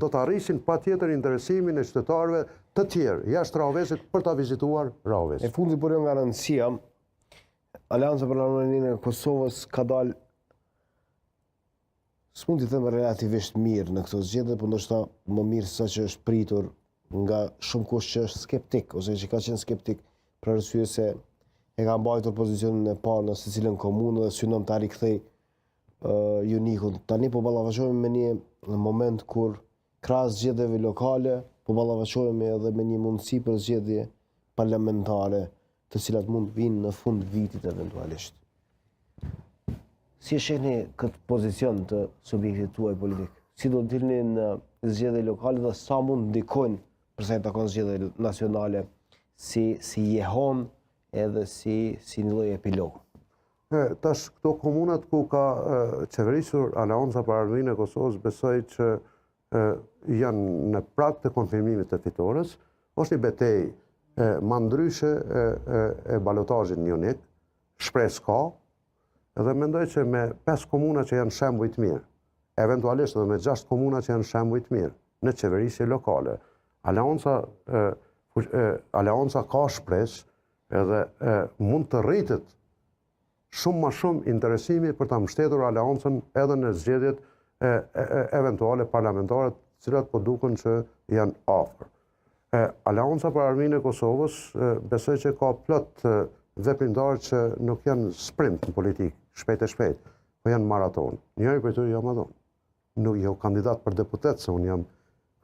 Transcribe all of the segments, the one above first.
do të arrisin patjetër interesimin e qytetarëve të tjerë jashtë Rahovesit për ta vizituar Rahovesin. E fundit por jo nga rëndësia, Aleanca për Autonominë e Kosovës ka dalë, s'mund t'i them relativisht mirë në këto zgjedhje, por ndoshta më mirë se sa që është pritur nga shumë kush që është skeptik ose që ka qenë skeptik për arsye se e ka mbajtur pozicionin e parë në secilën komunë dhe synon ta rikthej Junikun. Tani po ballafaqohemi me një moment kur krahas zgjedhjeve lokale po ballafaqohemi edhe me një mundësi për zgjedhje parlamentare, të cilat mund të vinë në fund vitit eventualisht. Si e shihni këtë pozicion të subjektit tuaj politik? Si do të dilni në zgjedhje lokale dhe sa mund ndikojnë për sa i takon zgjedhjeve nacionale si jehon edhe si një lloj epilogu? Tash këto komunat ku ka qeverisur Aleanca për Autonominë e Kosovës besoj që janë në prag të konfirmimit të fitores, është një betejë ma ndryshe e balotazhit një unik, shpresë ka, edhe mendoj që me 5 komuna që janë shembuj të mirë, eventualisht edhe me 6 komuna që janë shembuj të mirë në qeverisje lokale, Aleanca ka shpresë edhe mund të rritet shumë ma shumë interesimi për ta mbështetur Aleancën edhe në zgjedhjet eventuale parlamentare, të cilat po duken që janë afër. Aleanca për Autonominë e Kosovës besoj që ka plot veprimtarë që nuk janë sprint në politikë, shpejt e shpejt, po janë maraton. Njëri prej tyre jam unë. Nuk jo kandidat për deputet, se unë jam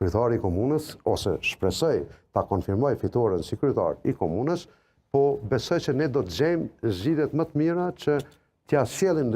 kryetari i komunës, ose shpresoj ta konfirmoj fitoren si kryetar i komunës, po besoj që ne do të gjejmë zgjidhjet më të mira që t'ja sjellin